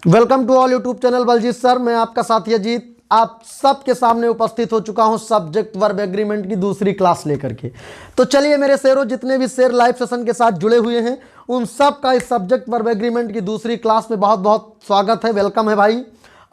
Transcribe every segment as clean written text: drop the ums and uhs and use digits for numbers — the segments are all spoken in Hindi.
Welcome to all YouTube channel Baljeet sir. मैं आपका साथी अजीत आप सबके सामने उपस्थित हो चुका हूं सब्जेक्ट वर्ब एग्रीमेंट की दूसरी क्लास लेकर के। तो चलिए मेरे शेरों, जितने भी शेर लाइव सेशन के साथ जुड़े हुए हैं उन सब का इस सब्जेक्ट वर्ब एग्रीमेंट की दूसरी क्लास में बहुत बहुत स्वागत है, वेलकम है भाई।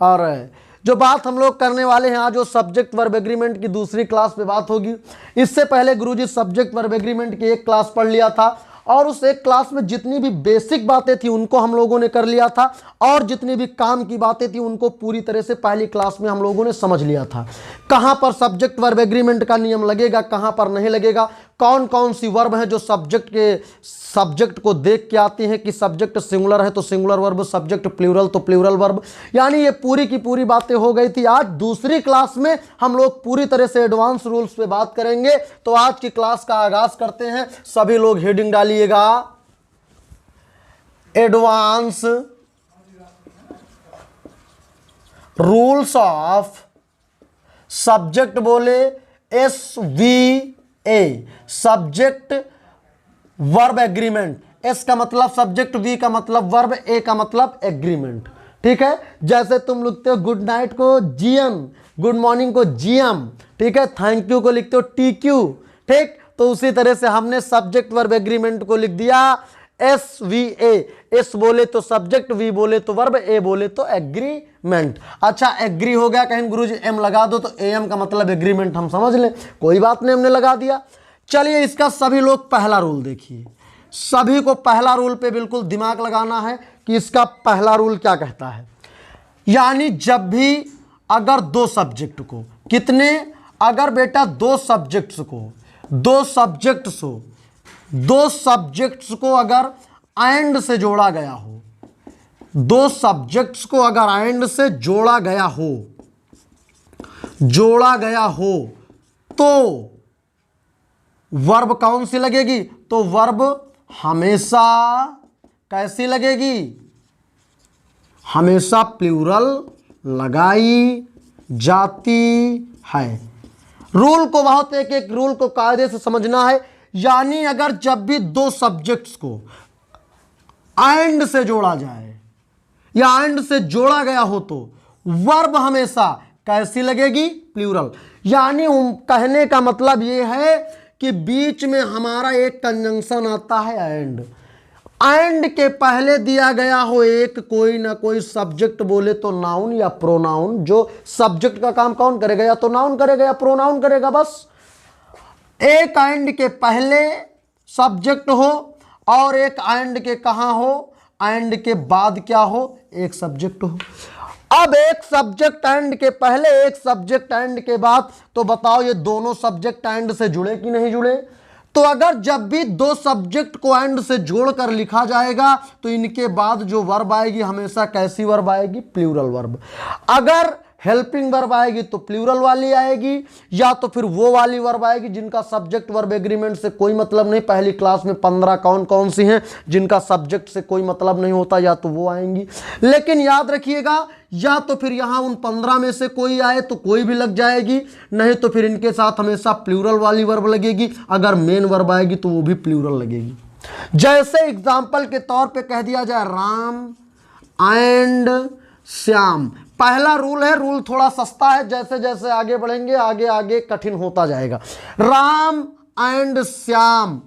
और जो बात हम लोग करने वाले हैं आज वो सब्जेक्ट वर्ब एग्रीमेंट की दूसरी क्लास पे बात होगी। इससे पहले गुरुजी सब्जेक्ट वर्ब एग्रीमेंट की एक क्लास पढ़ लिया था और उस एक क्लास में जितनी भी बेसिक बातें थी उनको हम लोगों ने कर लिया था और जितनी भी काम की बातें थी उनको पूरी तरह से पहली क्लास में हम लोगों ने समझ लिया था। कहां पर सब्जेक्ट वर्ब एग्रीमेंट का नियम लगेगा, कहां पर नहीं लगेगा, कौन कौन सी वर्ब है जो सब्जेक्ट को देख के आती हैं कि सब्जेक्ट सिंगुलर है तो सिंगुलर वर्ब, सब्जेक्ट प्लूरल तो प्लूरल वर्ब, यानी ये पूरी की पूरी बातें हो गई थी। आज दूसरी क्लास में हम लोग पूरी तरह से एडवांस रूल्स पे बात करेंगे। तो आज की क्लास का आगाज करते हैं। सभी लोग हेडिंग डालिएगा, एडवांस रूल्स ऑफ सब्जेक्ट, बोले SVA, subject verb agreement. S का मतलब सब्जेक्ट, वी का मतलब वर्ब, ए का मतलब एग्रीमेंट। ठीक है, जैसे तुम लिखते हो गुड नाइट को GN, गुड मॉर्निंग को GM, ठीक है, थैंक यू को लिखते हो TQ। ठीक, तो उसी तरह से हमने सब्जेक्ट वर्ब एग्रीमेंट को लिख दिया SVA। एस बोले तो सब्जेक्ट, वी बोले तो वर्ब, ए बोले तो एग्रीमेंट। अच्छा, एग्री हो गया, कहीं गुरुजी एम लगा दो तो AM का मतलब एग्रीमेंट हम समझ लें, कोई बात नहीं, हमने लगा दिया। चलिए इसका सभी लोग पहला रूल देखिए, सभी को पहला रूल पे बिल्कुल दिमाग लगाना है कि इसका पहला रूल क्या कहता है। यानी जब भी अगर दो सब्जेक्ट को, कितने, अगर बेटा दो सब्जेक्ट्स को अगर एंड से जोड़ा गया हो, दो सब्जेक्ट्स को अगर एंड से जोड़ा गया हो तो वर्ब कौन सी लगेगी, तो वर्ब हमेशा कैसी लगेगी, हमेशा प्लूरल लगाई जाती है। रूल को बहुत एक एक रूल को कायदे से समझना है। यानी अगर जब भी दो सब्जेक्ट्स को एंड से जोड़ा जाए या एंड से जोड़ा गया हो तो वर्ब हमेशा कैसी लगेगी, प्लूरल। यानी कहने का मतलब यह है कि बीच में हमारा एक कंजंक्शन आता है एंड के पहले दिया गया हो एक कोई ना कोई सब्जेक्ट, बोले तो नाउन या प्रोनाउन। जो सब्जेक्ट का काम कौन करेगा, या तो नाउन करेगा या प्रोनाउन करेगा। बस एक एंड के पहले सब्जेक्ट हो और एक एंड के कहां हो, एंड के बाद क्या हो, एक सब्जेक्ट हो। अब एक सब्जेक्ट एंड के पहले, एक सब्जेक्ट एंड के बाद, तो बताओ ये दोनों सब्जेक्ट एंड से जुड़े कि नहीं जुड़े। तो अगर जब भी दो सब्जेक्ट को एंड से जोड़कर लिखा जाएगा तो इनके बाद जो वर्ब आएगी हमेशा कैसी वर्ब आएगी, प्लूरल वर्ब। अगर हेल्पिंग वर्ब आएगी तो प्लूरल वाली आएगी, या तो फिर वो वाली वर्ब आएगी जिनका सब्जेक्ट वर्ब एग्रीमेंट से कोई मतलब नहीं। पहली क्लास में 15 कौन कौन सी हैं जिनका सब्जेक्ट से कोई मतलब नहीं होता, या तो वो आएंगी। लेकिन याद रखिएगा, या तो फिर यहां उन 15 में से कोई आए तो कोई भी लग जाएगी, नहीं तो फिर इनके साथ हमेशा प्लूरल वाली वर्ब लगेगी। अगर मेन वर्ब आएगी तो वो भी प्लूरल लगेगी। जैसे एग्जाम्पल के तौर पे कह दिया जाए राम एंड श्याम। पहला रूल है, रूल थोड़ा सस्ता है, जैसे जैसे आगे बढ़ेंगे आगे आगे कठिन होता जाएगा। राम एंड श्याम,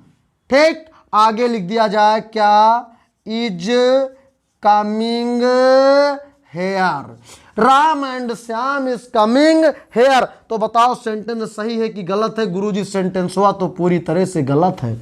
ठीक, आगे लिख दिया जाए क्या, is coming here. Ram and Shyam is coming here. तो बताओ सेंटेंस सही है कि गलत है। गुरुजी सेंटेंस हुआ तो पूरी तरह से गलत है।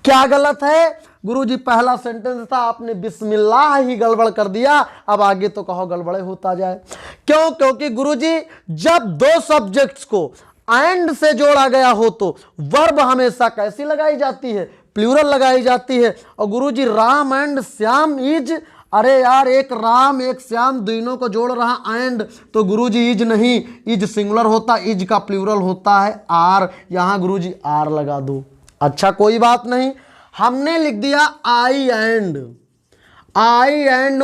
क्या गलत है गुरुजी, पहला सेंटेंस था, आपने बिस्मिल्लाह ही गड़बड़ कर दिया। अब आगे तो कहो गड़बड़े होता जाए। क्यों, क्योंकि गुरुजी जब दो सब्जेक्ट्स को एंड से जोड़ा गया हो तो वर्ब हमेशा कैसी लगाई जाती है, प्लूरल लगाई जाती है। और गुरुजी राम एंड श्याम इज, अरे यार एक राम एक श्याम दोनों को जोड़ रहा एंड, तो गुरुजी इज नहीं, इज सिंगुलर होता, इज का प्लूरल होता है आर। यहां गुरुजी आर लगा दो। अच्छा कोई बात नहीं, हमने लिख दिया I and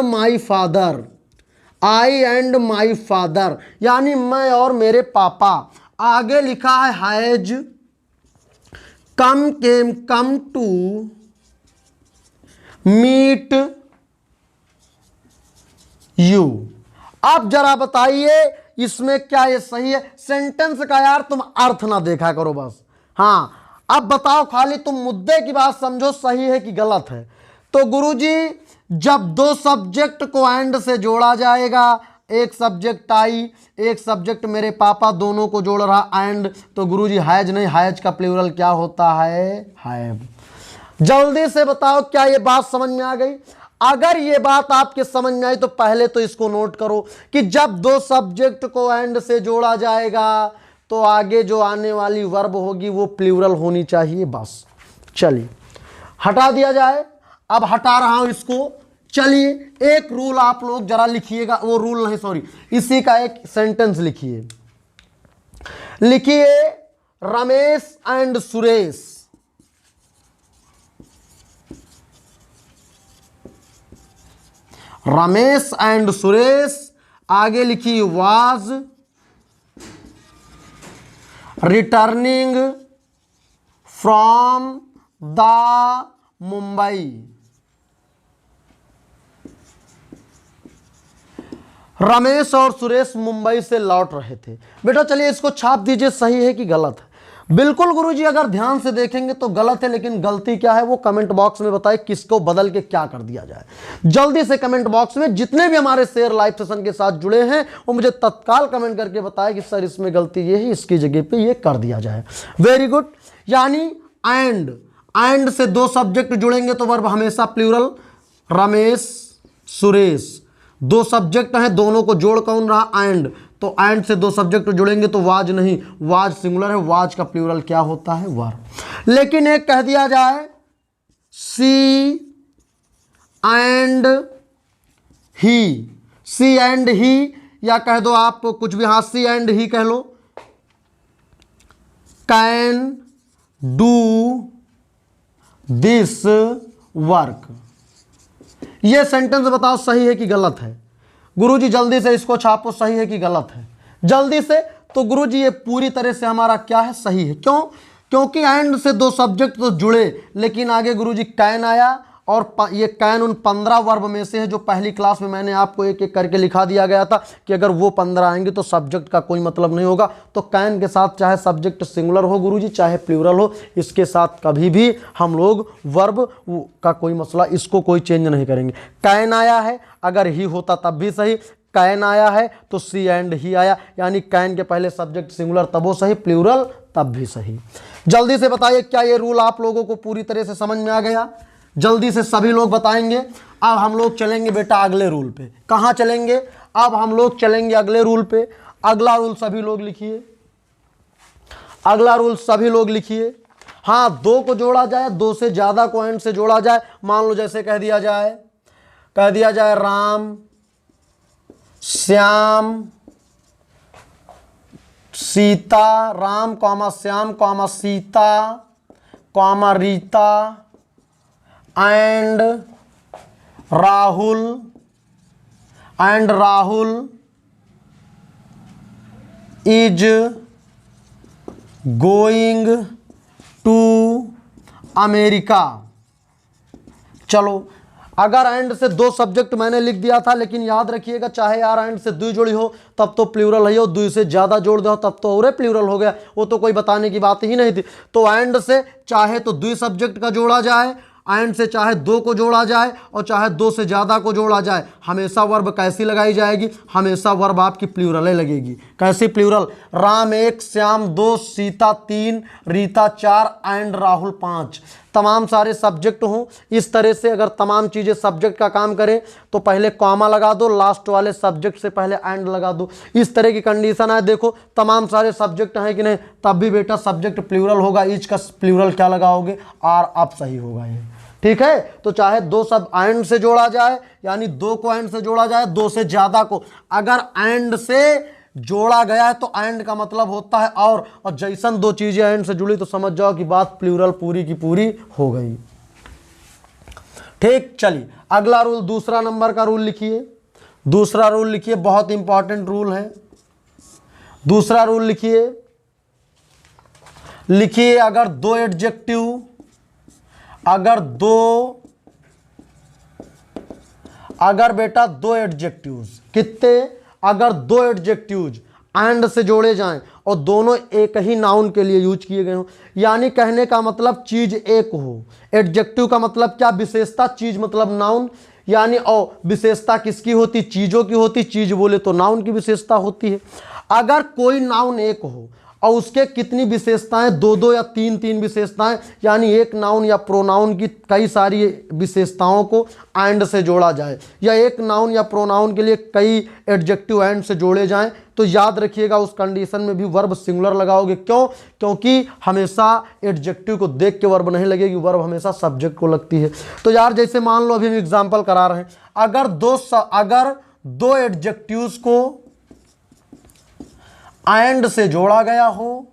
my father, I and my father यानी मैं और मेरे पापा। आगे लिखा है has come came come to meet you. अब जरा बताइए इसमें क्या ये सही है? सेंटेंस का यार तुम अर्थ ना देखा करो बस। हाँ, अब बताओ, खाली तुम मुद्दे की बात समझो, सही है कि गलत है। तो गुरुजी, जब दो सब्जेक्ट को एंड से जोड़ा जाएगा, एक सब्जेक्ट आई, एक सब्जेक्ट मेरे पापा, दोनों को जोड़ रहा एंड, तो गुरुजी हैज नहीं, हैज का प्लूरल क्या होता है? हैव। जल्दी से बताओ, क्या ये बात समझ में आ गई? अगर ये बात आपके समझ में आई तो पहले तो इसको नोट करो कि जब दो सब्जेक्ट को एंड से जोड़ा जाएगा तो आगे जो आने वाली वर्ब होगी वो प्लूरल होनी चाहिए, बस। चलिए हटा दिया जाए। अब हटा रहा हूं इसको। चलिए एक रूल आप लोग जरा लिखिएगा, वो रूल नहीं सॉरी, इसी का एक सेंटेंस लिखिए। लिखिए, रमेश एंड सुरेश रमेश एंड सुरेश, आगे लिखिए was returning from the Mumbai. Ramesh और सुरेश मुंबई से लौट रहे थे। बेटा चलिए इसको छाप दीजिए, सही है कि गलत है? बिल्कुल गुरुजी, अगर ध्यान से देखेंगे तो गलत है, लेकिन गलती क्या है वो कमेंट बॉक्स में बताएं, किसको बदल के क्या कर दिया जाए। जल्दी से कमेंट बॉक्स में जितने भी हमारे शेयर लाइव सेशन के साथ जुड़े हैं वो मुझे तत्काल कमेंट करके बताएं कि सर इसमें गलती ये है, इसकी जगह पे ये कर दिया जाए। Very good. यानी एंड से दो सब्जेक्ट जुड़ेंगे तो वर्ब हमेशा प्लूरल। रमेश सुरेश, दो सब्जेक्ट हैं, दोनों को जोड़ कौन रहा? एंड। तो एंड से दो सब्जेक्ट जुड़ेंगे तो वाज नहीं, वाज सिंगुलर है, वाज का प्लूरल क्या होता है? वर्ब। लेकिन एक कह दिया जाए सी and he, C and he, या कह दो आप कुछ भी, हाँ सी एंड ही कह लो, कैन डू दिस वर्क। ये सेंटेंस बताओ सही है कि गलत है? गुरुजी जल्दी से इसको छापो, सही है कि गलत है? जल्दी से। तो गुरुजी ये पूरी तरह से हमारा क्या है? सही है। क्यों? क्योंकि एंड से दो सब्जेक्ट तो जुड़े, लेकिन आगे गुरुजी कैन आया, और ये कैन उन 15 वर्ब में से है जो पहली क्लास में मैंने आपको एक एक करके लिखा दिया गया था कि अगर वो 15 आएंगे तो सब्जेक्ट का कोई मतलब नहीं होगा। तो कैन के साथ चाहे सब्जेक्ट सिंगुलर हो गुरुजी, चाहे प्लूरल हो, इसके साथ कभी भी हम लोग वर्ब का कोई मसला, इसको कोई चेंज नहीं करेंगे। कैन आया है, अगर ही होता तब भी सही, कैन आया है तो सी एंड ही आया, यानी कैन के पहले सब्जेक्ट सिंगुलर तब वो सही, प्लूरल तब भी सही। जल्दी से बताइए क्या ये रूल आप लोगों को पूरी तरह से समझ में आ गया? जल्दी से सभी लोग बताएंगे। अब हम लोग चलेंगे बेटा अगले रूल पे। कहाँ चलेंगे? अब हम लोग चलेंगे अगले रूल पे। अगला रूल सभी लोग लिखिए, अगला रूल सभी लोग लिखिए। हाँ, दो को जोड़ा जाए, दो से ज्यादा को एंड से जोड़ा जाए। मान लो जैसे कह दिया जाए Ram Shyam Sita, Ram comma Shyam comma Sita comma Rita and Rahul is going to America. चलो, अगर एंड से दो सब्जेक्ट मैंने लिख दिया था, लेकिन याद रखिएगा चाहे यार एंड से दुई जोड़ी हो तब तो प्लूरल है, और दुई से ज़्यादा जोड़ दो तब तो और प्लूरल हो गया, वो तो कोई बताने की बात ही नहीं थी। तो एंड से चाहे तो दुई सब्जेक्ट का जोड़ा जाए, एंड से चाहे दो को जोड़ा जाए, और चाहे दो से ज़्यादा को जोड़ा जाए, हमेशा वर्ब कैसी लगाई जाएगी? हमेशा वर्ब आपकी प्लूरल लगेगी। कैसी प्लूरल? राम 1, श्याम 2, सीता 3, रीता 4 एंड राहुल 5। तमाम सारे सब्जेक्ट हों इस तरह से। अगर तमाम चीज़ें सब्जेक्ट का काम करें तो पहले कॉमा लगा दो, लास्ट वाले सब्जेक्ट से पहले एंड लगा दो। इस तरह की कंडीशन है। देखो तमाम सारे सब्जेक्ट हैं कि नहीं, तब भी बेटा सब्जेक्ट प्लूरल होगा। ईच का प्लूरल क्या लगाओगे? आर। अब सही होगा ये, ठीक है। तो चाहे दो सब एंड से जोड़ा जाए, यानी दो को एंड से जोड़ा जाए, दो से ज्यादा को अगर एंड से जोड़ा गया है तो एंड का मतलब होता है और जैसन दो चीजें एंड से जुड़ी तो समझ जाओ कि बात प्लूरल पूरी की पूरी हो गई। ठीक, चलिए अगला रूल, दूसरा नंबर का रूल लिखिए। दूसरा रूल लिखिए, बहुत इंपॉर्टेंट रूल है। दूसरा रूल लिखिए अगर दो एडजेक्टिव, अगर दो अगर बेटा दो एडजेक्टिव्स, कितने, अगर दो एडजेक्टिव्स एंड से जोड़े जाएं और दोनों एक ही नाउन के लिए यूज किए गए हों, यानी कहने का मतलब चीज एक हो। एडजेक्टिव का मतलब क्या, विशेषता, चीज मतलब नाउन, यानी और विशेषता किसकी होती, चीजों की होती, चीज बोले तो नाउन की विशेषता होती है। अगर कोई नाउन एक हो और उसके कितनी विशेषताएं, दो दो या तीन तीन विशेषताएं, यानी एक नाउन या प्रोनाउन की कई सारी विशेषताओं को एंड से जोड़ा जाए, या एक नाउन या प्रोनाउन के लिए कई एडजेक्टिव एंड से जोड़े जाएं, तो याद रखिएगा उस कंडीशन में भी वर्ब सिंगुलर लगाओगे। क्यों, क्योंकि हमेशा एडजेक्टिव को देख के वर्ब नहीं लगेगी, वर्ब हमेशा सब्जेक्ट को लगती है। तो यार जैसे मान लो अभी हम एग्जाम्पल करा रहे हैं, अगर दो एडजेक्टिव्स को एंड से जोड़ा गया हो,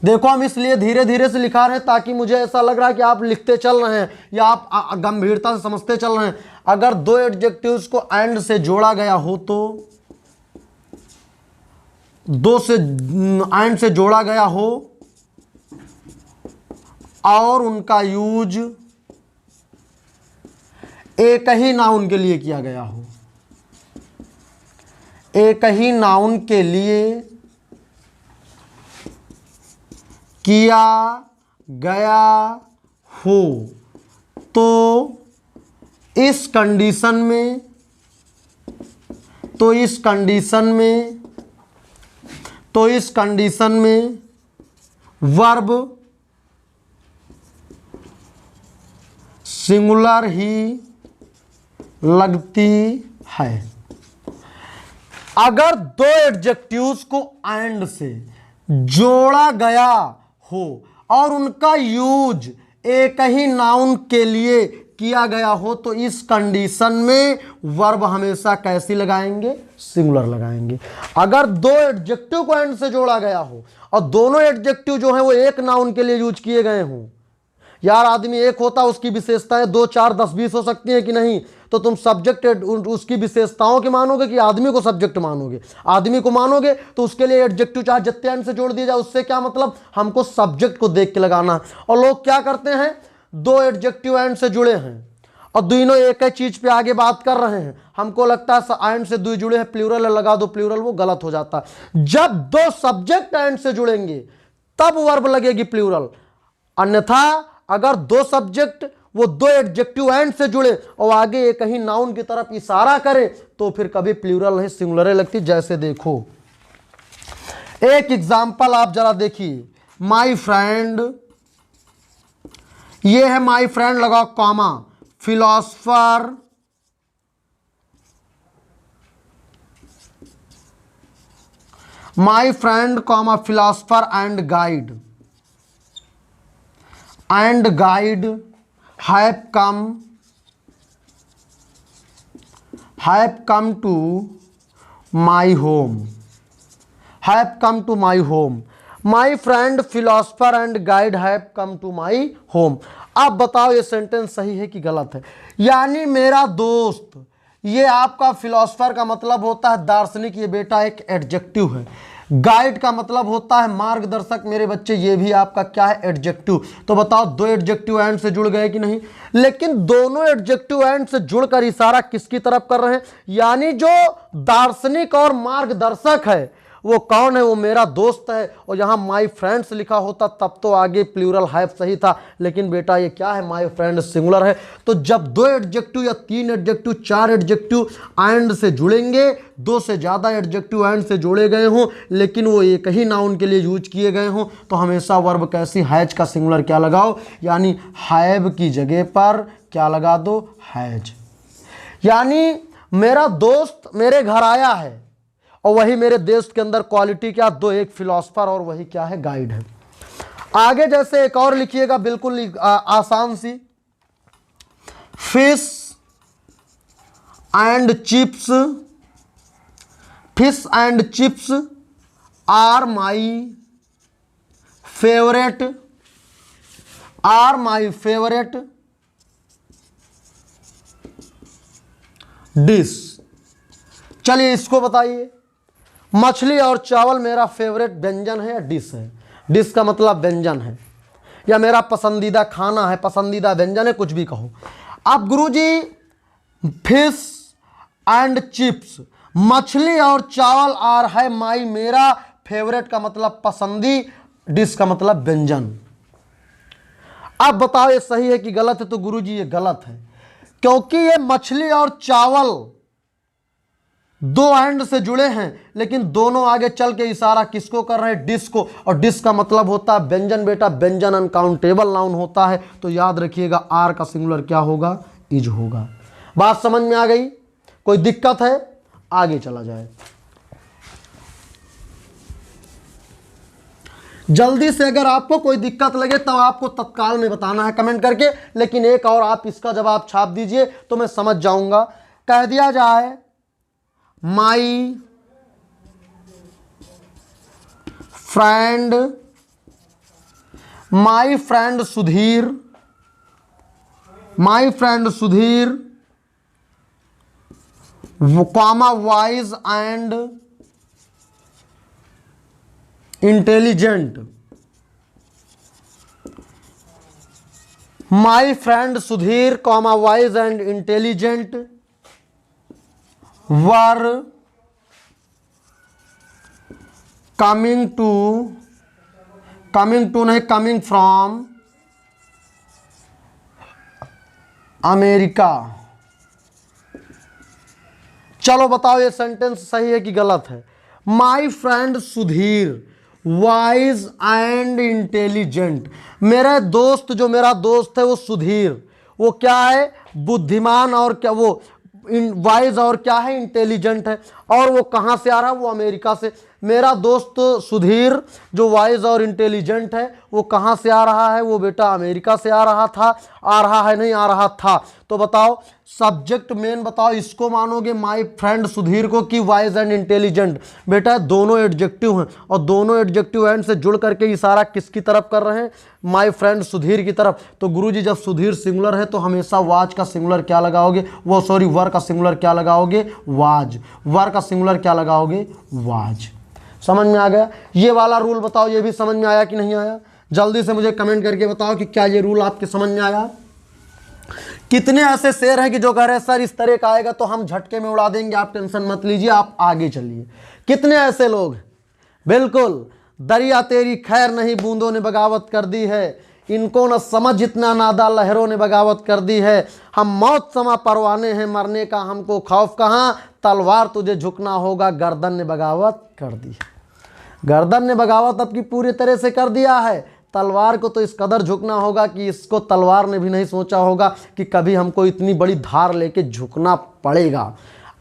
देखो हम इसलिए धीरे धीरे से लिखा रहे हैं ताकि मुझे ऐसा लग रहा है कि आप लिखते चल रहे हैं या आप गंभीरता से समझते चल रहे हैं। अगर दो एडजेक्टिव्स को एंड से जोड़ा गया हो तो दो से एंड से जोड़ा गया हो और उनका यूज एक ही नाउन के लिए किया गया हो, एक ही नाउन के लिए किया गया हो, तो इस कंडीशन में वर्ब सिंगुलर ही लगती है। अगर दो एडजेक्टिव्स को एंड से जोड़ा गया हो और उनका यूज एक ही नाउन के लिए किया गया हो, तो इस कंडीशन में वर्ब हमेशा कैसी लगाएंगे, सिंगुलर लगाएंगे। अगर दो एडजेक्टिव को एंड से जोड़ा गया हो और दोनों एडजेक्टिव जो हैं वो एक नाउन के लिए यूज किए गए हों, यार आदमी एक होता, उसकी विशेषताएं 2 4 10 20 हो सकती हैं कि नहीं, तो तुम सब्जेक्ट उसकी विशेषताओं की मानोगे कि आदमी को सब्जेक्ट मानोगे? आदमी को मानोगे तो उसके लिए एडजेक्टिव चाहे जितने एंड से जोड़ दिया जाए, उससे क्या मतलब, हमको सब्जेक्ट को देख के लगाना। और लोग क्या करते हैं, दो एडजेक्टिव एंड से जुड़े हैं और दोनों एक ही चीज पे आगे बात कर रहे हैं, हमको लगता है एंड से दो जुड़े हैं, प्लूरल लगा दो प्लूरल, वो गलत हो जाता है। जब दो सब्जेक्ट एंड से जुड़ेंगे तब वर्ब लगेगी प्लूरल, अन्यथा अगर दो सब्जेक्ट वो दो एडजेक्टिव एंड से जुड़े और आगे एक ही नाउन की तरफ इशारा करे तो फिर कभी प्लूरल नहीं सिंगुलर लगती। जैसे देखो एक एग्जांपल आप जरा देखिए, माय फ्रेंड, ये है माय फ्रेंड लगाओ comma, philosopher my friend comma philosopher and guide have come to my home, my friend philosopher and guide have come to my home। अब बताओ ये सेंटेंस सही है कि गलत है? यानी मेरा दोस्त, ये आपका फिलोसफर का मतलब होता है दार्शनिक, ये बेटा एक एडजेक्टिव है। गाइड का मतलब होता है मार्गदर्शक, मेरे बच्चे ये भी आपका क्या है, एडजेक्टिव। तो बताओ दो एडजेक्टिव एंड से जुड़ गए कि नहीं? लेकिन दोनों एडजेक्टिव एंड से जुड़कर इशारा किसकी तरफ कर रहे हैं? यानी जो दार्शनिक और मार्गदर्शक है वो कौन है? वो मेरा दोस्त है। और यहाँ माय फ्रेंड्स लिखा होता तब तो आगे प्लूरल हैव सही था, लेकिन बेटा ये क्या है, माय फ्रेंड सिंगुलर है। तो जब दो एडजेक्टिव या तीन एडजेक्टिव, चार एडजेक्टिव एंड से जुड़ेंगे, दो से ज़्यादा एडजेक्टिव एंड से जोड़े गए हों लेकिन वो एक ही नाउन के लिए यूज किए गए हों, तो हमेशा वर्ब कैसी, हैज का सिंगुलर क्या लगाओ, यानी हैव की जगह पर क्या लगा दो, हैज। यानी मेरा दोस्त मेरे घर आया है और वही मेरे देश के अंदर क्वालिटी क्या, दो, एक फिलोसफर और वही क्या है, गाइड है। आगे जैसे एक और लिखिएगा बिल्कुल आसान सी, fish and chips are my favourite dish. चलिए इसको बताइए, मछली और चावल मेरा फेवरेट व्यंजन है या डिश है? डिश का मतलब व्यंजन है या मेरा पसंदीदा खाना है, पसंदीदा व्यंजन है, कुछ भी कहो। अब गुरुजी फिश एंड चिप्स, मछली और चावल आर है माई मेरा फेवरेट का मतलब पसंदी, डिश का मतलब व्यंजन। अब बताओ ये सही है कि गलत है? तो गुरुजी ये गलत है, क्योंकि ये मछली और चावल दो एंड से जुड़े हैं, लेकिन दोनों आगे चल के इशारा किसको कर रहे हैं? डिश को, और डिश का मतलब होता है व्यंजन। बेटा व्यंजन अनकाउंटेबल नाउन होता है, तो याद रखिएगा आर का सिंगुलर क्या होगा? इज होगा। बात समझ में आ गई? कोई दिक्कत है? आगे चला जाए जल्दी से। अगर आपको कोई दिक्कत लगे तो आपको तत्काल में बताना है कमेंट करके, लेकिन एक और आप इसका जवाब छाप दीजिए तो मैं समझ जाऊंगा। कह दिया जाए my friend Sudhir, my friend Sudhir comma wise and intelligent, my friend Sudhir comma wise and intelligent were coming from America. चलो बताओ ये सेंटेंस सही है कि गलत है? My friend Sudhir wise and intelligent, मेरे दोस्त, जो मेरा दोस्त है वो सुधीर, वो क्या है? बुद्धिमान, और क्या वो वाइज, और क्या है? इंटेलिजेंट है। और वो कहाँ से आ रहा है? वो अमेरिका से। मेरा दोस्त सुधीर जो वाइज और इंटेलिजेंट है वो कहाँ से आ रहा है? वो बेटा अमेरिका से आ रहा था। आ रहा है नहीं, आ रहा था। तो बताओ सब्जेक्ट मेन बताओ, इसको मानोगे माय फ्रेंड सुधीर को कि वाइज एंड इंटेलिजेंट? बेटा दोनों एडजेक्टिव हैं, और दोनों एडजेक्टिव एंड से जुड़ करके इशारा किसकी तरफ कर रहे हैं? माय फ्रेंड सुधीर की तरफ। तो गुरुजी जब सुधीर सिंगुलर है तो हमेशा वाज का सिंगुलर क्या लगाओगे? वो सॉरी वर का सिंगुलर क्या लगाओगे? वाज। वर का सिंगुलर क्या लगाओगे? वाज। समझ में आ गया? ये वाला रूल बताओ, ये भी समझ में आया कि नहीं आया? जल्दी से मुझे कमेंट करके बताओ कि क्या ये रूल आपके समझ में आया। कितने ऐसे शेर हैं कि जो कह रहे हैं सर इस तरह का आएगा तो हम झटके में उड़ा देंगे, आप टेंशन मत लीजिए, आप आगे चलिए। कितने ऐसे लोग? बिल्कुल, दरिया तेरी खैर नहीं, बूंदों ने बगावत कर दी है, इनको न समझ जितना नादा, लहरों ने बगावत कर दी है, हम मौत समा परवाने हैं, मरने का हमको खौफ कहाँ, तलवार तुझे झुकना होगा, गर्दन ने बगावत कर दी है। गर्दन ने बगावत अपनी पूरी तरह से कर दिया है, तलवार को तो इस कदर झुकना होगा कि इसको तलवार ने भी नहीं सोचा होगा कि कभी हमको इतनी बड़ी धार लेके झुकना पड़ेगा।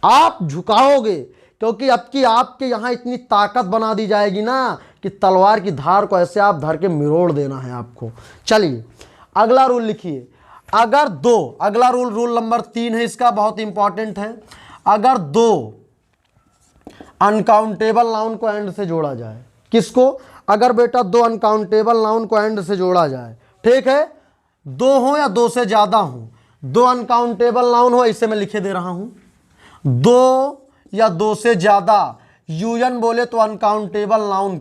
आप झुकाओगे, क्योंकि अब की आपके यहाँ इतनी ताकत बना दी जाएगी ना कि तलवार की धार को ऐसे आप धर के मिरोड़ देना है आपको। चलिए अगला रूल लिखिए। अगर दो, अगला रूल रूल नंबर 3 है, इसका बहुत इंपॉर्टेंट है। अगर दो अनकाउंटेबल नाउन को एंड से जोड़ा जाए, किसको? अगर बेटा दो अनकाउंटेबल नाउन को एंड से जोड़ा जाए, ठीक है, दो हो या दो से ज्यादा हो, दो अनकाउंटेबल नाउन हो, इसे मैं लिखे दे रहा हूं, दो या दो से ज्यादा, यूएन बोले तो अनकाउंटेबल नाउन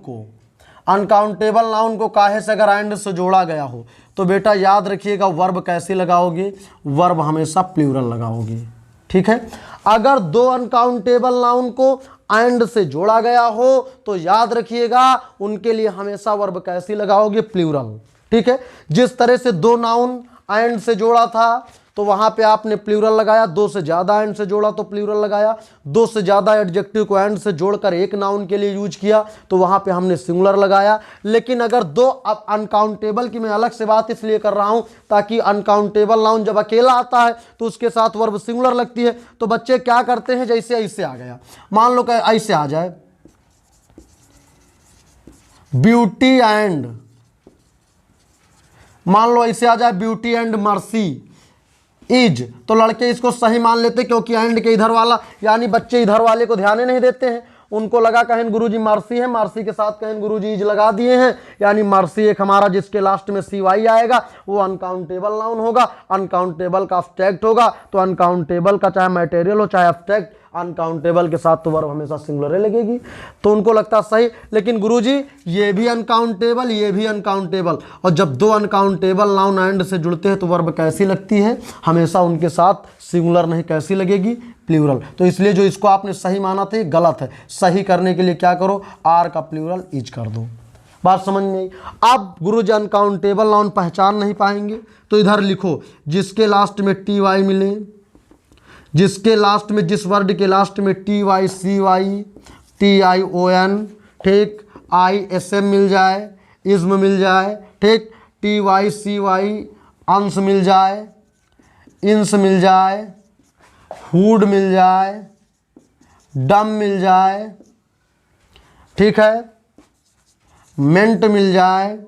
को काहे से अगर एंड से जोड़ा गया हो तो बेटा याद रखिएगा वर्ब कैसे लगाओगे? वर्ब हमेशा प्लूरल लगाओगे, ठीक है। अगर दो अनकाउंटेबल नाउन को एंड से जोड़ा गया हो तो याद रखिएगा उनके लिए हमेशा वर्ब कैसी लगाओगे? प्लूरल, ठीक है। जिस तरह से दो नाउन एंड से जोड़ा था तो वहां पे आपने प्लूरल लगाया, दो से ज्यादा एंड से जोड़ा तो प्लूरल लगाया, दो से ज्यादा एडजेक्टिव को एंड से जोड़कर एक नाउन के लिए यूज किया तो वहां पे हमने सिंगुलर लगाया। लेकिन अगर दो, अब अनकाउंटेबल की मैं अलग से बात इसलिए कर रहा हूं ताकि अनकाउंटेबल नाउन जब अकेला आता है तो उसके साथ वर्ब सिंगुलर लगती है। तो बच्चे क्या करते हैं, जैसे ऐसे आ गया, मान लो कि ऐसे आ जाए ब्यूटी एंड, मान लो ऐसे आ जाए ब्यूटी एंड मर्सी इज, तो लड़के इसको सही मान लेते क्योंकि एंड के इधर वाला, यानी बच्चे इधर वाले को ध्यान नहीं देते हैं, उनको लगा कहें गुरुजी मर्सी है, मर्सी के साथ कहें गुरुजी इज लगा दिए हैं, यानी मर्सी एक हमारा जिसके लास्ट में CY आएगा वो अनकाउंटेबल नाउन होगा, अनकाउंटेबल का अब्स्ट्रैक्ट होगा, तो अनकाउंटेबल का चाहे मटेरियल हो चाहे अब्स्ट्रैक्ट, अनकाउंटेबल के साथ तो वर्ब हमेशा सिंगुलर ही लगेगी। तो उनको लगता सही, लेकिन गुरुजी ये भी अनकाउंटेबल, ये भी अनकाउंटेबल, और जब दो अनकाउंटेबल नाउन एंड से जुड़ते हैं तो वर्ब कैसी लगती है, हमेशा उनके साथ सिंगुलर नहीं, कैसी लगेगी, प्लूरल। तो इसलिए जो इसको आपने सही माना था ये गलत है। सही करने के लिए क्या करो, आर का प्लूरल इज कर दो। बात समझ में आई। अब गुरुजी अनकाउंटेबल नाउन पहचान नहीं पाएंगे तो इधर लिखो, जिसके लास्ट में टी वाई मिले, जिसके लास्ट में, जिस वर्ड के लास्ट में T Y C Y T I O N, ठीक, आई एस एम मिल जाए, इज्म मिल जाए, ठीक, टी वाई सी वाई अंश मिल जाए, इंस मिल जाए, हुड मिल जाए, डम मिल जाए, ठीक है, मेंट मिल जाए,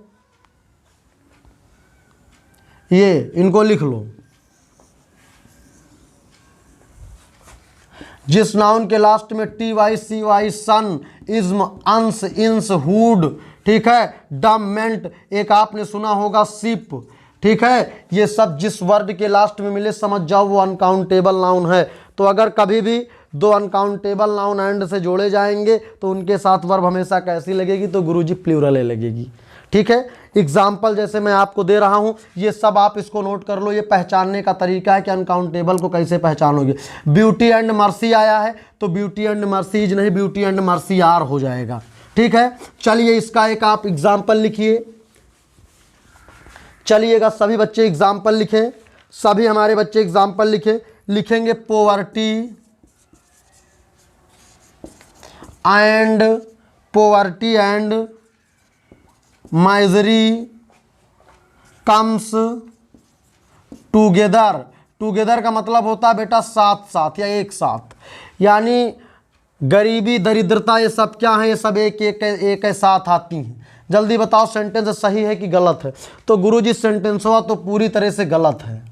ये इनको लिख लो। जिस नाउन के लास्ट में टी वाई सी वाई सन, इज्म, अंश, इंस, हुड, ठीक है, डम, मेंट, एक आपने सुना होगा सिप, ठीक है, ये सब जिस वर्ड के लास्ट में मिले समझ जाओ वो अनकाउंटेबल नाउन है। तो अगर कभी भी दो अनकाउंटेबल नाउन एंड से जोड़े जाएंगे तो उनके साथ वर्ब हमेशा कैसी लगेगी, तो गुरुजी प्लूरल लगेगी। ठीक है, एग्जाम्पल जैसे मैं आपको दे रहा हूं, ये सब आप इसको नोट कर लो, ये पहचानने का तरीका है कि अनकाउंटेबल को कैसे पहचानोगे। ब्यूटी एंड मर्सी आया है तो ब्यूटी एंड मर्सीज नहीं, ब्यूटी एंड मर्सी आर हो जाएगा। ठीक है, चलिए इसका एक आप एग्जाम्पल लिखिए। चलिएगा सभी बच्चे एग्जाम्पल लिखें, सभी हमारे बच्चे एग्जाम्पल लिखें। लिखेंगे poverty and misery comes together. Together का मतलब होता है बेटा साथ साथ या एक साथ, यानी गरीबी, दरिद्रता, ये सब क्या है, ये सब एक साथ आती हैं। जल्दी बताओ सेंटेंस सही है कि गलत है। तो गुरुजी सेंटेंस हुआ तो पूरी तरह से गलत है।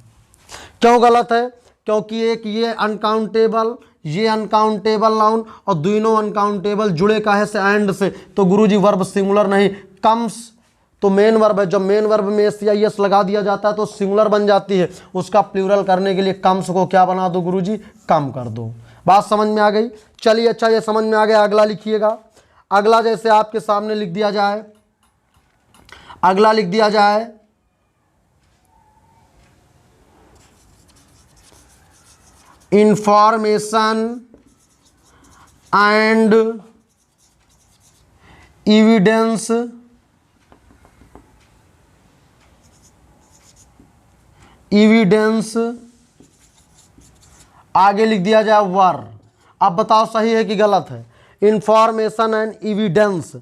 क्यों गलत है? क्योंकि एक ये अनकाउंटेबल, ये अनकाउंटेबल नाउन और दोनों अनकाउंटेबल जुड़े का है से एंड से, तो गुरुजी वर्ब सिंगुलर नहीं। कम्स तो मेन वर्ब है, जब मेन वर्ब में एस या एस लगा दिया जाता है तो सिंगुलर बन जाती है। उसका प्लूरल करने के लिए कम्स को क्या बना दो गुरुजी, कम कर दो। बात समझ में आ गई? चलिए अच्छा, ये समझ में आ गया। अगला लिखिएगा। अगला जैसे आपके सामने लिख दिया जाए, अगला लिख दिया जाए इंफॉर्मेशन एंड एविडेंस आगे लिख दिया जाए वर। अब बताओ सही है कि गलत है? इंफॉर्मेशन एंड एविडेंस,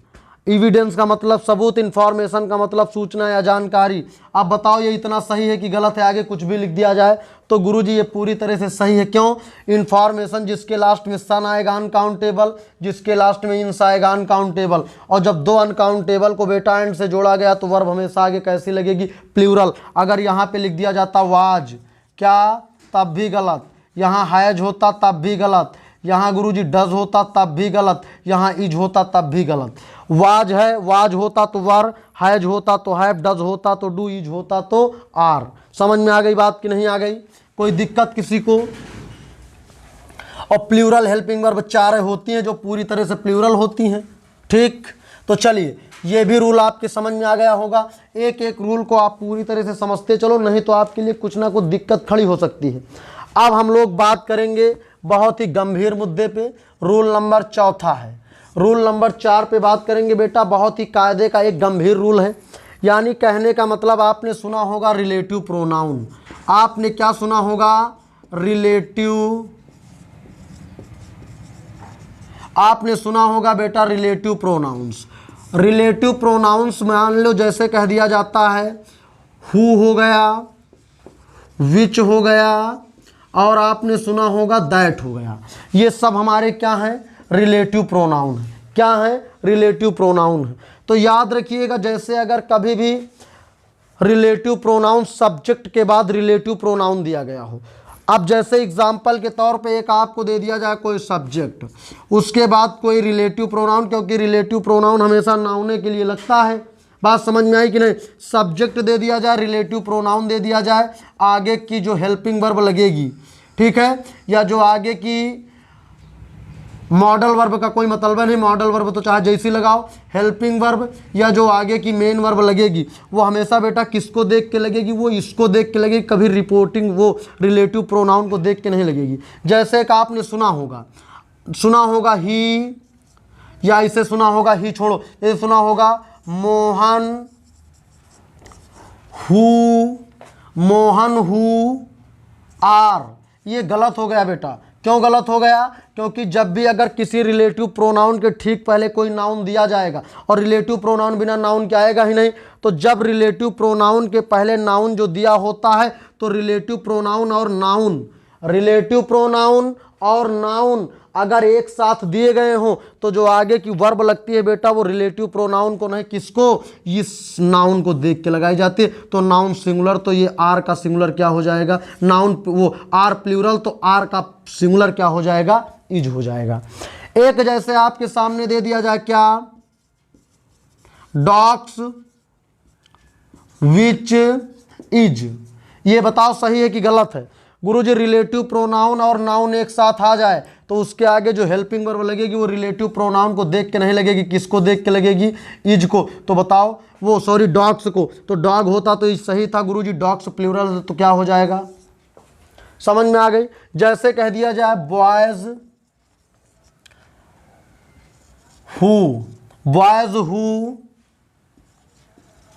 एविडेंस का मतलब सबूत, इंफॉर्मेशन का मतलब सूचना या जानकारी। अब बताओ ये इतना सही है कि गलत है? आगे कुछ भी लिख दिया जाए तो गुरुजी ये पूरी तरह से सही है। क्यों? इंफॉर्मेशन जिसके लास्ट में सन आएगा अनकाउंटेबल, जिसके लास्ट में इंस आएगा अनकाउंटेबल, और जब दो अनकाउंटेबल को बेटा एंड से जोड़ा गया तो वर्ब हमेशा आगे कैसी लगेगी, प्लूरल। अगर यहाँ पे लिख दिया जाता वाज, क्या, तब भी गलत। यहाँ हैज होता तब भी गलत। यहाँ गुरुजी डज होता तब भी गलत। यहाँ इज होता तब भी गलत। वाज है, वाज होता तो वर, हैज होता तो हैव, डज होता तो डू, इज होता तो आर। समझ में आ गई बात कि नहीं आ गई? कोई दिक्कत किसी को? और प्लूरल हेल्पिंग वर्ब चार होती हैं जो पूरी तरह से प्लूरल होती हैं। ठीक, तो चलिए ये भी रूल आपके समझ में आ गया होगा। एक एक रूल को आप पूरी तरह से समझते चलो, नहीं तो आपके लिए कुछ ना कुछ दिक्कत खड़ी हो सकती है। अब हम लोग बात करेंगे बहुत ही गंभीर मुद्दे पे। रूल नंबर 4 है। रूल नंबर 4 पे बात करेंगे बेटा। बहुत ही कायदे का एक गंभीर रूल है, यानी कहने का मतलब आपने सुना होगा रिलेटिव प्रोनाउन। आपने क्या सुना होगा? रिलेटिव, आपने सुना होगा बेटा रिलेटिव प्रोनाउंस। रिलेटिव प्रोनाउंस मान लो जैसे कह दिया जाता है हु हो गया, विच हो गया, और आपने सुना होगा दैट हो गया। ये सब हमारे क्या हैं? रिलेटिव प्रोनाउन है। क्या है? रिलेटिव प्रोनाउन है। तो याद रखिएगा, जैसे अगर कभी भी रिलेटिव प्रोनाउन सब्जेक्ट के बाद रिलेटिव प्रोनाउन दिया गया हो, अब जैसे एग्जाम्पल के तौर पे एक आपको दे दिया जाए कोई सब्जेक्ट, उसके बाद कोई रिलेटिव प्रोनाउन, क्योंकि रिलेटिव प्रोनाउन हमेशा नाउने के लिए लगता है। बात समझ में आई कि नहीं? सब्जेक्ट दे दिया जाए, रिलेटिव प्रोनाउन दे दिया जाए, आगे की जो हेल्पिंग वर्ब लगेगी, ठीक है, या जो आगे की मॉडल वर्ब का कोई मतलब नहीं, मॉडल वर्ब तो चाहे जैसी लगाओ। हेल्पिंग वर्ब या जो आगे की मेन वर्ब लगेगी वो हमेशा बेटा किसको देख के लगेगी, वो इसको देख के लगेगी, कभी रिपोर्टिंग वो रिलेटिव प्रोनाउन को देख के नहीं लगेगी। जैसे कि आपने सुना होगा ही, या इसे सुना होगा ही, छोड़ो, ये सुना होगा मोहन हु आर, ये गलत हो गया बेटा। क्यों गलत हो गया? क्योंकि जब भी अगर किसी रिलेटिव प्रोनाउन के ठीक पहले कोई नाउन दिया जाएगा, और रिलेटिव प्रोनाउन बिना नाउन के आएगा ही नहीं, तो जब रिलेटिव प्रोनाउन के पहले नाउन जो दिया होता है तो रिलेटिव प्रोनाउन और नाउन अगर एक साथ दिए गए हों तो जो आगे की वर्ब लगती है बेटा वो रिलेटिव प्रोनाउन को नहीं, किसको, इस नाउन को देख के लगाई जाती है। तो नाउन सिंगुलर, तो ये आर का सिंगुलर क्या हो जाएगा, नाउन वो आर प्लूरल, तो आर का सिंगुलर क्या हो जाएगा, इज हो जाएगा। एक जैसे आपके सामने दे दिया जाए क्या, डॉग्स विच इज, ये बताओ सही है कि गलत है? गुरुजी रिलेटिव प्रोनाउन और नाउन एक साथ आ जाए तो उसके आगे जो हेल्पिंग वर्ब लगेगी वो रिलेटिव प्रोनाउन को देख के नहीं लगेगी, किसको देख के लगेगी, इज को। तो बताओ वो सॉरी डॉग्स को, तो डॉग होता तो इज सही था गुरुजी, डॉग्स प्लूरल तो क्या हो जाएगा, समझ में आ गई। जैसे कह दिया जाए बॉयज हु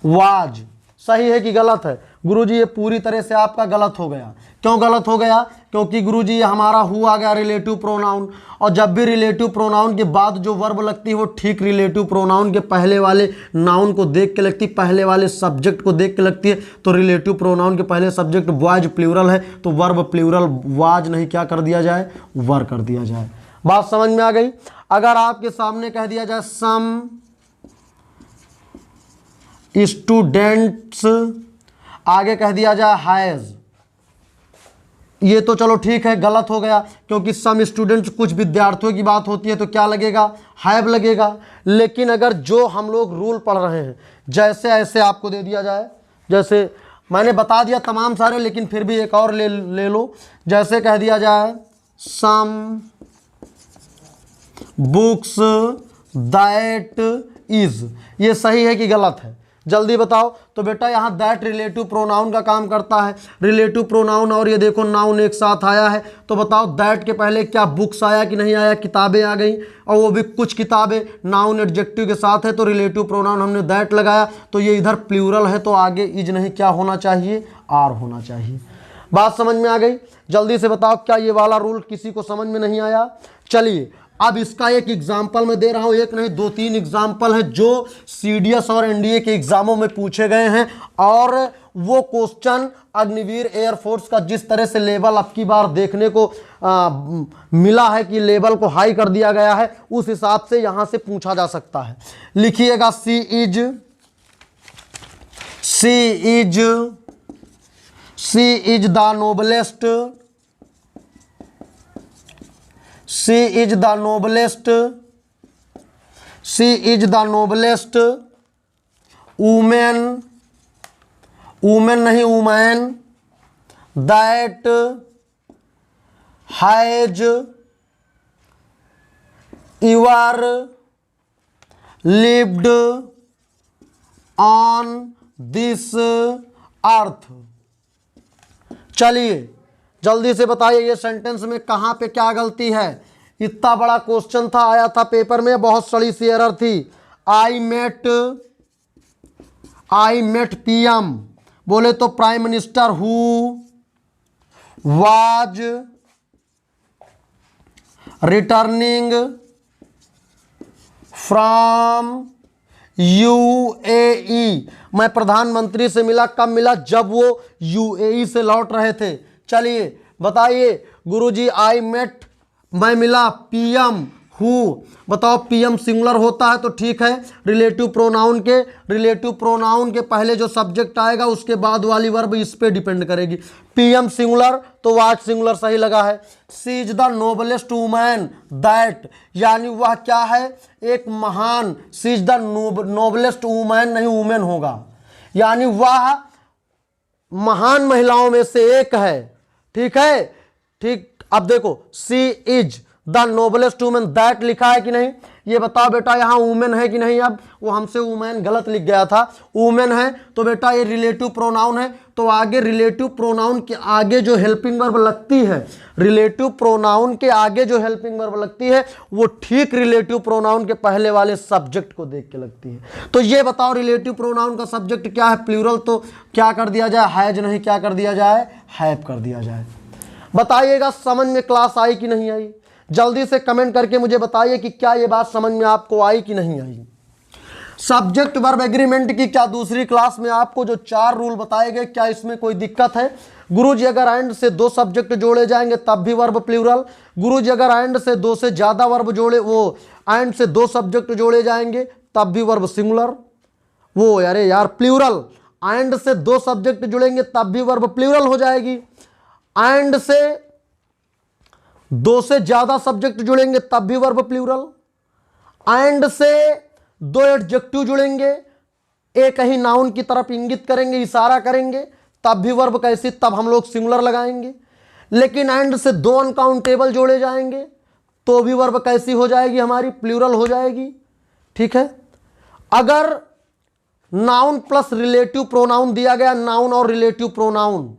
वाज, सही है कि गलत है? गुरुजी ये पूरी तरह से आपका गलत हो गया। क्यों गलत हो गया? क्योंकि गुरुजी ये हमारा हु आ गया रिलेटिव प्रोनाउन, और जब भी रिलेटिव प्रोनाउन के बाद जो वर्ब लगती है वो ठीक रिलेटिव प्रोनाउन के पहले वाले नाउन को देख के लगती है, पहले वाले सब्जेक्ट को देख के लगती है। तो रिलेटिव प्रोनाउन के पहले सब्जेक्ट बॉयज प्लूरल है, तो वर्ब प्लूरल वाज नहीं क्या कर दिया जाए, वर कर दिया जाए। बात समझ में आ गई? अगर आपके सामने कह दिया जाए सम स्टूडेंट्स, आगे कह दिया जाए हैज, ये तो चलो ठीक है, गलत हो गया क्योंकि सम स्टूडेंट्स कुछ विद्यार्थियों की बात होती है तो क्या लगेगा, हैव लगेगा। लेकिन अगर जो हम लोग रूल पढ़ रहे हैं जैसे ऐसे आपको दे दिया जाए, जैसे मैंने बता दिया तमाम सारे, लेकिन फिर भी एक और ले लो। जैसे कह दिया जाए सम बुक्स दैट इज, ये सही है कि गलत है? जल्दी बताओ। तो बेटा यहाँ दैट रिलेटिव प्रोनाउन का काम करता है, रिलेटिव प्रोनाउन और ये देखो नाउन एक साथ आया है, तो बताओ दैट के पहले क्या बुक्स आया कि नहीं आया, किताबें आ गई, और वो भी कुछ किताबें नाउन एडजेक्टिव के साथ है, तो रिलेटिव प्रोनाउन हमने दैट लगाया, तो ये इधर प्लूरल है तो आगे इज नहीं क्या होना चाहिए, आर होना चाहिए। बात समझ में आ गई? जल्दी से बताओ क्या ये वाला रूल किसी को समझ में नहीं आया? चलिए अब इसका एक एग्जाम्पल मैं दे रहा हूं, एक नहीं 2-3 एग्जाम्पल है जो सीडीएस और एनडीए के एग्जामों में पूछे गए हैं, और वो क्वेश्चन अग्निवीर एयरफोर्स का जिस तरह से लेवल अब की बार देखने को मिला है कि लेवल को हाई कर दिया गया है, उस हिसाब से यहां से पूछा जा सकता है। लिखिएगा she is the noblest, She is the noblest woman नहीं woman that has ever lived on this earth। चलिए जल्दी से बताइए ये सेंटेंस में कहाँ पे क्या गलती है? इतना बड़ा क्वेश्चन था, आया था पेपर में, बहुत सड़ी सी एरर थी। आई मेट पीएम, बोले तो prime minister who was returning from UAE, मैं प्रधानमंत्री से मिला, कब मिला, जब वो यूएई से लौट रहे थे। चलिए बताइए गुरुजी आई मेट, मैं मिला पीएम हु, बताओ पीएम सिंगुलर होता है तो ठीक है, रिलेटिव प्रोनाउन के पहले जो सब्जेक्ट आएगा उसके बाद वाली वर्ब इस पे डिपेंड करेगी। पीएम सिंगुलर तो वाज सिंगुलर सही लगा है। She is the noblest woman that, यानी वह क्या है, एक महान, she is the noblest woman नहीं वुमेन होगा, यानी वह महान महिलाओं में से एक है। ठीक है, ठीक। अब देखो she is the noblest women, that लिखा है कि नहीं, ये बताओ बेटा यहाँ वुमेन है कि नहीं। अब वो हमसे वुमेन गलत लिख गया था, वुमेन है तो बेटा ये रिलेटिव प्रोनाउन है, तो आगे रिलेटिव प्रोनाउन के आगे जो हेल्पिंग वर्ब लगती है, रिलेटिव प्रोनाउन के आगे जो हेल्पिंग वर्ब लगती है वो ठीक रिलेटिव प्रोनाउन के पहले वाले सब्जेक्ट को देख के लगती है। तो ये बताओ रिलेटिव प्रोनाउन का सब्जेक्ट क्या है, प्लूरल, तो क्या कर दिया जाए, हैज नहीं, क्या कर दिया जाए, हैव कर दिया जाए। बताइएगा समझ में क्लास आई कि नहीं आई, जल्दी से कमेंट करके मुझे बताइए कि क्या ये बात समझ में आपको आई कि नहीं आई। सब्जेक्ट वर्ब एग्रीमेंट की क्या दूसरी क्लास में आपको जो 4 रूल बताए गए, क्या इसमें कोई दिक्कत है? गुरुजी अगर एंड से 2 सब्जेक्ट जोड़े जाएंगे तब भी वर्ब प्लूरल, गुरुजी अगर एंड से 2 से ज़्यादा वर्ब जोड़े, वो एंड से 2 सब्जेक्ट जोड़े जाएंगे तब भी वर्ब सिंगुलर, वो अरे यार प्लूरल, एंड से 2 सब्जेक्ट जुड़ेंगे तब भी वर्ब प्लूरल हो जाएगी, एंड से 2 से ज़्यादा सब्जेक्ट जुड़ेंगे तब भी वर्ब प्लूरल, एंड से 2 एडजेक्टिव जुड़ेंगे, एक ही नाउन की तरफ इंगित करेंगे, इशारा करेंगे, तब भी वर्ब कैसी, तब हम लोग सिंगुलर लगाएंगे। लेकिन एंड से 2 अनकाउंटेबल जोड़े जाएंगे तो भी वर्ब कैसी हो जाएगी, हमारी प्लूरल हो जाएगी। ठीक है, अगर नाउन प्लस रिलेटिव प्रोनाउन दिया गया, नाउन और रिलेटिव प्रोनाउन,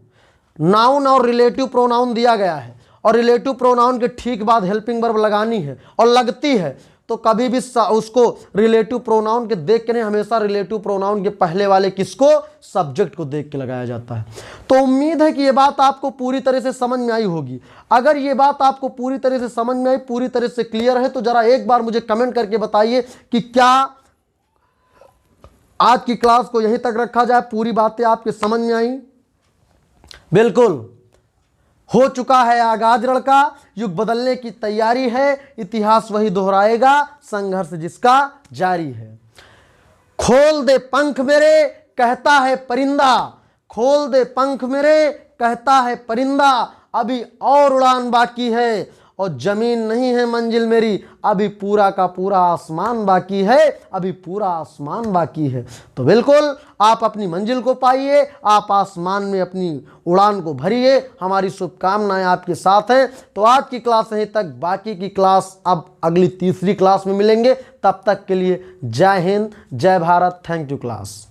नाउन और रिलेटिव प्रोनाउन दिया गया है और रिलेटिव प्रोनाउन के ठीक बाद हेल्पिंग वर्ब लगानी है और लगती है, तो कभी भी उसको रिलेटिव प्रोनाउन के देख के नहीं, हमेशा रिलेटिव प्रोनाउन के पहले वाले किसको, सब्जेक्ट को देख के लगाया जाता है। तो उम्मीद है कि ये बात आपको पूरी तरह से समझ में आई होगी। अगर ये बात आपको पूरी तरह से समझ में आई, पूरी तरह से क्लियर है, तो जरा एक बार मुझे कमेंट करके बताइए कि क्या आज की क्लास को यहीं तक रखा जाए, पूरी बातें आपके समझ में आई। बिल्कुल हो चुका है आगाज लड़का, युग बदलने की तैयारी है, इतिहास वही दोहराएगा, संघर्ष जिसका जारी है। खोल दे पंख मेरे कहता है परिंदा, खोल दे पंख मेरे कहता है परिंदा, अभी और उड़ान बाकी है और जमीन नहीं है मंजिल मेरी, अभी पूरा का पूरा आसमान बाकी है, अभी पूरा आसमान बाकी है। तो बिल्कुल आप अपनी मंजिल को पाइए, आप आसमान में अपनी उड़ान को भरिए, हमारी शुभकामनाएं आपके साथ हैं। तो आज की क्लास यहीं तक, बाकी की क्लास अब अगली तीसरी क्लास में मिलेंगे। तब तक के लिए जय हिंद, जय भारत, थैंक यू क्लास।